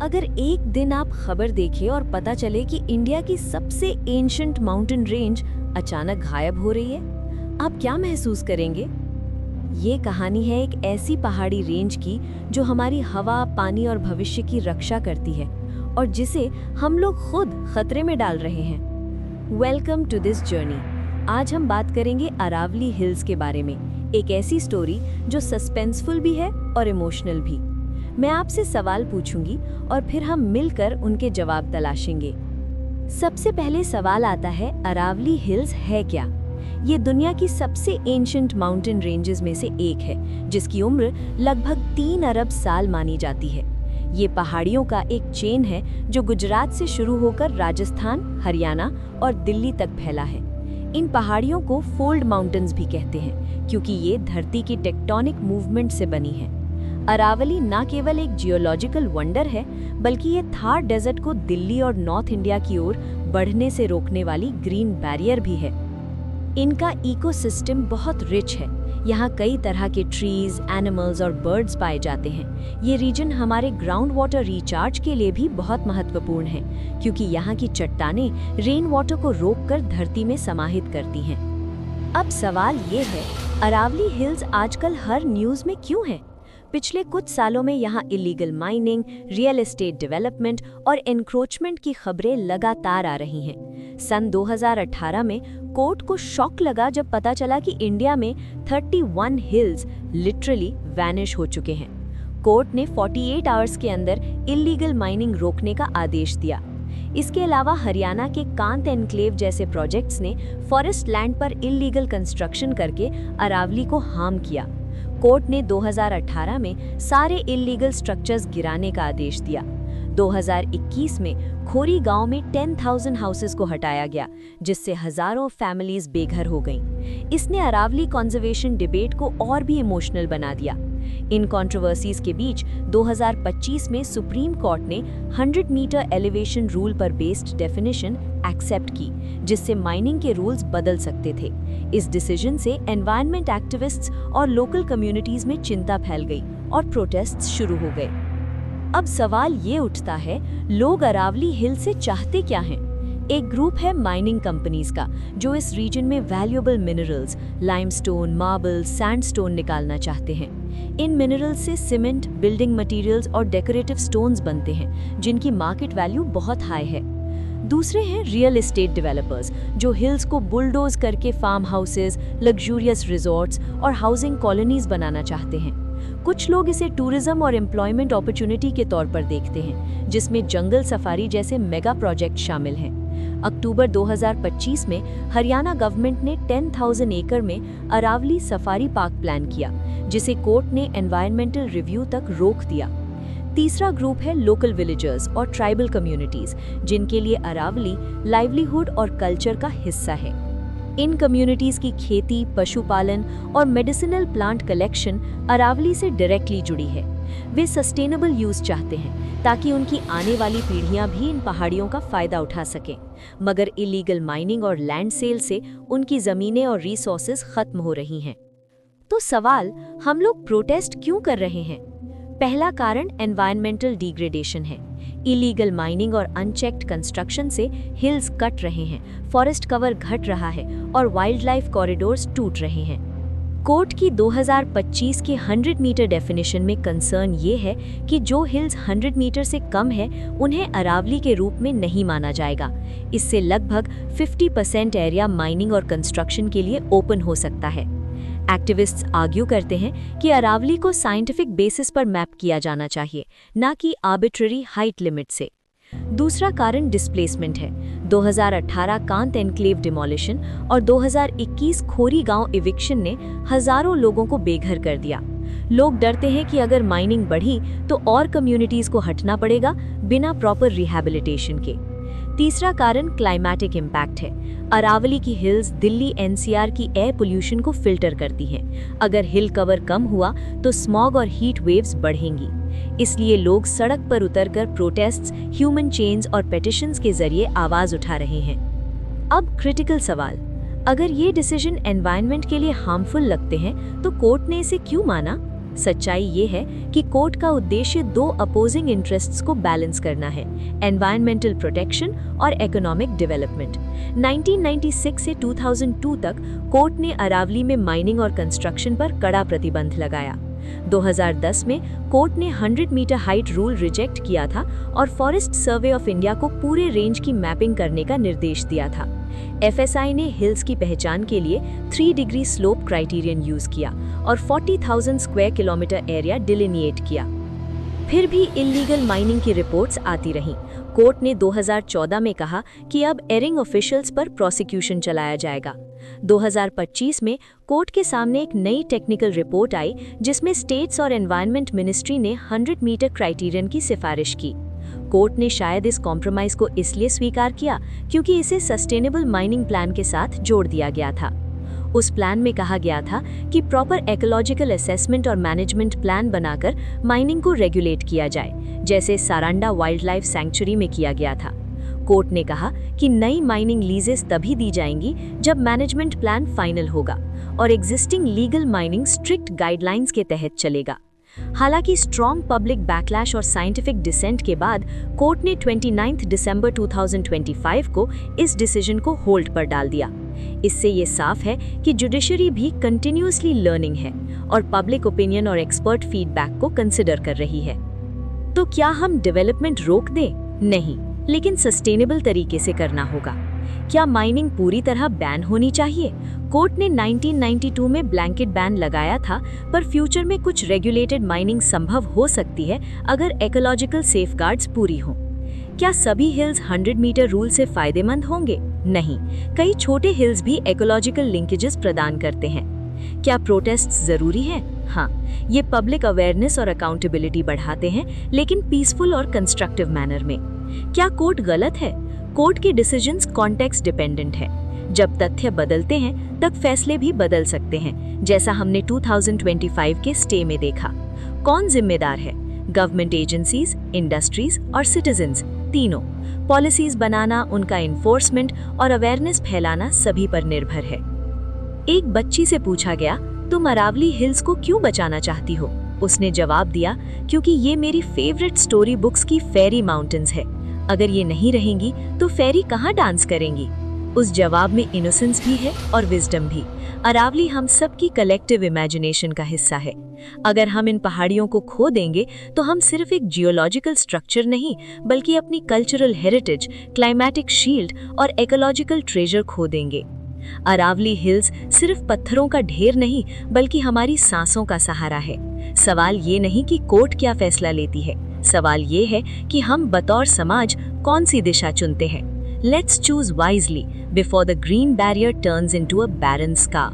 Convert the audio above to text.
अगर एक दिन आप खबर देखें और पता चले कि इंडिया की सबसे एंशंट माउंटेन रेंज अचानक गायब हो रही है, आप क्या महसूस करेंगे? ये कहानी है एक ऐसी पहाड़ी रेंज की जो हमारी हवा, पानी और भविष्य की रक्षा करती है और जिसे हम लोग खुद खतरे में डाल रहे हैं। Welcome to this journey. आज हम बात करेंगे अरावली हिल्स के बारे में, एक ऐसी स्टोरी जो सस्पेंसफुल भी है और इमोशनल भी। मैं आपसे सवाल पूछूंगी और फिर हम मिलकर उनके जवाब तलाशेंगे। सबसे पहले सवाल आता है, अरावली हिल्स है क्या? ये दुनिया की सबसे एंशंट माउंटेन रेंजेस में से एक है, जिसकी उम्र लगभग 3 अरब साल मानी जाती है। ये पहाड़ियों का एक चेन है जो गुजरात से शुरू होकर राजस्थान, हरियाणा और दिल्ली तक फैला है। इन पहाड़ियों को फोल्ड माउंटेन्स भी कहते हैं क्योंकि ये धरती की टेक्टोनिक मूवमेंट से बनी है। अरावली न केवल एक जियोलॉजिकल वंडर है, बल्कि ये थार डेजर्ट को दिल्ली और नॉर्थ इंडिया की ओर बढ़ने से रोकने वाली ग्रीन बैरियर भी है। इनका इकोसिस्टम बहुत रिच है। यहाँ कई तरह के ट्रीज, एनिमल्स और बर्ड्स पाए जाते हैं। ये रीजन हमारे ग्राउंड वाटर रिचार्ज के लिए भी बहुत महत्वपूर्ण है, क्योंकि यहाँ की चट्टानें रेन वाटर को रोककर धरती में समाहित करती हैं। अब सवाल ये है, अरावली हिल्स आजकल हर न्यूज़ में क्यों है? पिछले कुछ सालों में यहाँ illegal mining, real estate development और एनक्रोचमेंट की खबरें लगातार आ रही हैं। सन 2018 में कोर्ट को शॉक लगा जब पता चला कि इंडिया में 31 हिल्स लिटरली वैनिश हो चुके हैं। कोर्ट ने 48 आवर्स के अंदर इलीगल माइनिंग रोकने का आदेश दिया। इसके अलावा हरियाणा के कांत एनक्लेव जैसे प्रोजेक्ट्स ने फॉरेस्ट लैंड पर इलीगल कंस्ट्रक्शन करके अरावली को हार्म किया। कोर्ट ने 2018 में सारे इल्लीगल स्ट्रक्चर्स गिराने का आदेश दिया। 2021 में खोरी गांव में 10,000 हाउसेस को हटाया गया, जिससे हजारों फैमिलीज बेघर हो गईं। इसने अरावली कंजर्वेशन डिबेट को और भी इमोशनल बना दिया। इन कंट्रोवर्सीज के बीच 2025 में सुप्रीम कोर्ट ने 100 मीटर एलिवेशन रूल पर बेस्ड डेफिनेशन एक्सेप्ट की, जिससे माइनिंग के रूल्स बदल सकते थे। इस डिसीजन से एनवायरनमेंट एक्टिविस्ट्स और लोकल कम्युनिटीज में चिंता फैल गई और प्रोटेस्ट्स शुरू हो गए। अब सवाल ये उठता है, लोग अरावली हिल से चाहते क्या हैं? एक ग्रुप है माइनिंग कंपनीज का, जो इस रीजन में valuable minerals, limestone, marble, sandstone निकालना चाहते हैं। इन मिनरल्स से सीमेंट, बिल्डिंग मटेरियल्स और डेकोरेटिव स्टोन्स बनते हैं, जिनकी मार्केट वैल्यू बहुत हाई है। दूसरे हैं रियल एस्टेट डेवलपर्स, जो हिल्स को बुलडोज करके फार्म हाउसेज, लग्जूरियस रिजॉर्ट्स और हाउसिंग कॉलोनीज बनाना चाहते हैं। कुछ लोग इसे टूरिज्म और एम्प्लॉयमेंट अपॉर्चुनिटी के तौर पर देखते हैं, जिसमें जंगल सफारी जैसे मेगा प्रोजेक्ट शामिल हैं। अक्टूबर 2025 में हरियाणा गवर्नमेंट ने 10,000 एकड़ में अरावली सफारी पार्क प्लान किया, जिसे कोर्ट ने एनवायरमेंटल रिव्यू तक रोक दिया। तीसरा ग्रुप है लोकल विलेजर्स और ट्राइबल कम्युनिटीज, जिनके लिए अरावली लाइवलीहुड और कल्चर का हिस्सा है। इन कम्युनिटीज की खेती, पशुपालन और मेडिसिनल प्लांट कलेक्शन अरावली से डायरेक्टली जुड़ी है। वे सस्टेनेबल यूज चाहते हैं ताकि उनकी आने वाली पीढ़ियां भी इन पहाड़ियों का फायदा उठा सकें, मगर इलीगल माइनिंग और लैंड सेल से उनकी जमीनें और रिसोर्सेज खत्म हो रही हैं। तो सवाल, हम लोग प्रोटेस्ट क्यों कर रहे हैं? पहला कारण एनवायरमेंटल डिग्रेडेशन है। इलीगल माइनिंग और अनचेक्ड कंस्ट्रक्शन से हिल्स कट रहे हैं, फॉरेस्ट कवर घट रहा है और वाइल्ड लाइफ कॉरिडोर्स टूट रहे हैं। कोर्ट की 2025 के 100 मीटर डेफिनेशन में कंसर्न ये है कि जो हिल्स 100 मीटर से कम है, उन्हें अरावली के रूप में नहीं माना जाएगा। इससे लगभग 50% एरिया माइनिंग और कंस्ट्रक्शन के लिए ओपन हो सकता है। एक्टिविस्ट्स आर्ग्यू करते हैं कि अरावली को साइंटिफिक बेसिस पर मैप किया जाना चाहिए, न कि आर्बिट्ररी हाइट लिमिट से। दूसरा कारण डिस्प्लेसमेंट है। 2018 कांत एनक्लेव डिमोलिशन और 2021 खोरी गांव इविक्शन ने हजारों लोगों को बेघर कर दिया। लोग डरते हैं कि अगर माइनिंग बढ़ी तो और कम्युनिटीज को हटना पड़ेगा बिना प्रॉपर रिहैबिलिटेशन के। तीसरा कारण क्लाइमेटिक इम्पैक्ट है। अरावली की हिल्स दिल्ली एनसीआर की एयर पोल्यूशन को फिल्टर करती हैं। अगर हिल कवर कम हुआ तो स्मॉग और हीट वेव्स बढ़ेंगी। इसलिए लोग सड़क पर उतरकर प्रोटेस्ट्स, ह्यूमन चेन्स और पेटिशंस के जरिए आवाज उठा रहे हैं। अब क्रिटिकल सवाल, अगर ये डिसीजन एनवायरनमेंट के लिए हार्मफुल लगते हैं तो कोर्ट ने इसे क्यों माना? सच्चाई ये है कि कोर्ट का उद्देश्य दो अपोजिंग इंटरेस्ट्स को बैलेंस करना है, एनवायरमेंटल प्रोटेक्शन और इकोनॉमिक डेवलपमेंट। 1996 से 2002 तक कोर्ट ने अरावली में माइनिंग और कंस्ट्रक्शन पर कड़ा प्रतिबंध लगाया। 2010 में कोर्ट ने 100 मीटर हाइट रूल रिजेक्ट किया था और फॉरेस्ट सर्वे ऑफ इंडिया को पूरे रेंज की मैपिंग करने का निर्देश दिया था। एफएसआई ने हिल्स की पहचान के लिए 3 डिग्री स्लोप क्राइटेरियन यूज किया और 40,000 स्क्वायर किलोमीटर एरिया डिलिनिएट किया। फिर भी इल्लीगल माइनिंग की रिपोर्ट्स आती रहीं। कोर्ट ने 2014 में कहा कि अब एरिंग ऑफिशियल्स पर प्रोसिक्यूशन चलाया जाएगा। 2025 में कोर्ट के सामने एक नई टेक्निकल रिपोर्ट आई जिसमें स्टेट्स और एनवायरनमेंट मिनिस्ट्री ने 100 मीटर क्राइटेरियन की सिफारिश की। कोर्ट ने शायद इस कॉम्प्रोमाइज को इसलिए स्वीकार किया क्योंकि इसे सस्टेनेबल माइनिंग प्लान के साथ जोड़ दिया गया था। उस प्लान में कहा गया था कि प्रॉपर इकोलॉजिकल असेसमेंट और मैनेजमेंट प्लान बनाकर माइनिंग को रेगुलेट किया जाए, जैसे सारांडा वाइल्ड लाइफ सैंक्चुरी में किया गया था। कोर्ट ने कहा कि नई माइनिंग लीजेस तभी दी जाएंगी जब मैनेजमेंट प्लान फाइनल होगा और existing legal mining strict guidelines के तहत चलेगा। हालांकि स्ट्रॉन्ग पब्लिक बैकलैश और साइंटिफिक डिसेंट के बाद कोर्ट ने 29 दिसंबर 2025 को इस डिसीजन को होल्ड पर डाल दिया। इससे ये साफ है कि जुडिशरी भी कंटिन्यूअसली लर्निंग है और पब्लिक ओपिनियन और एक्सपर्ट फीडबैक को कंसिडर कर रही है। तो क्या हम डेवलपमेंट रोक दें? नहीं, लेकिन सस्टेनेबल तरीके से करना होगा। क्या माइनिंग पूरी तरह बैन होनी चाहिए? कोर्ट ने 1992 में ब्लैंकेट बैन लगाया था, पर फ्यूचर में कुछ रेगुलेटेड माइनिंग संभव हो सकती है अगर इकोलॉजिकल सेफगार्ड्स पूरी हों। क्या सभी हिल्स 100 मीटर रूल से फायदेमंद होंगे? नहीं, कई छोटे हिल्स भी इकोलॉजिकल लिंकेजेस प्रदान करते हैं। क्या प्रोटेस्ट्स जरूरी हैं? हाँ, ये पब्लिक अवेयरनेस और अकाउंटेबिलिटी बढ़ाते हैं, लेकिन पीसफुल और कंस्ट्रक्टिव मैनर में। क्या कोर्ट गलत है? कोर्ट के डिसीजंस कॉन्टेक्स्ट डिपेंडेंट है। जब तथ्य बदलते हैं तब फैसले भी बदल सकते हैं, जैसा हमने 2025 के स्टे में देखा। कौन जिम्मेदार है? गवर्नमेंट एजेंसीज, इंडस्ट्रीज और सिटीजन्स, तीनों। पॉलिसीज बनाना, उनका इन्फोर्समेंट और अवेयरनेस फैलाना सभी पर निर्भर है। एक बच्ची से पूछा गया, तुम अरावली हिल्स को क्यों बचाना चाहती हो? उसने जवाब दिया, क्योंकि ये मेरी फेवरेट स्टोरी बुक्स की फेरी माउंटेन्स है। अगर ये नहीं रहेंगी तो फेरी कहाँ डांस करेंगी? उस जवाब में इनोसेंस भी है और विजडम भी। अरावली हम सबकी कलेक्टिव इमेजिनेशन का हिस्सा है। अगर हम इन पहाड़ियों को खो देंगे तो हम सिर्फ एक जियोलॉजिकल स्ट्रक्चर नहीं, बल्कि अपनी कल्चरल हेरिटेज, क्लाइमेटिक शील्ड और इकोलॉजिकल ट्रेजर खो देंगे। अरावली हिल्स सिर्फ पत्थरों का ढेर नहीं, बल्कि हमारी सांसों का सहारा है। सवाल ये नहीं कि कोर्ट क्या फैसला लेती है, सवाल ये है कि हम बतौर समाज कौन सी दिशा चुनते हैं। Let's choose wisely before the green barrier turns into a barren scar.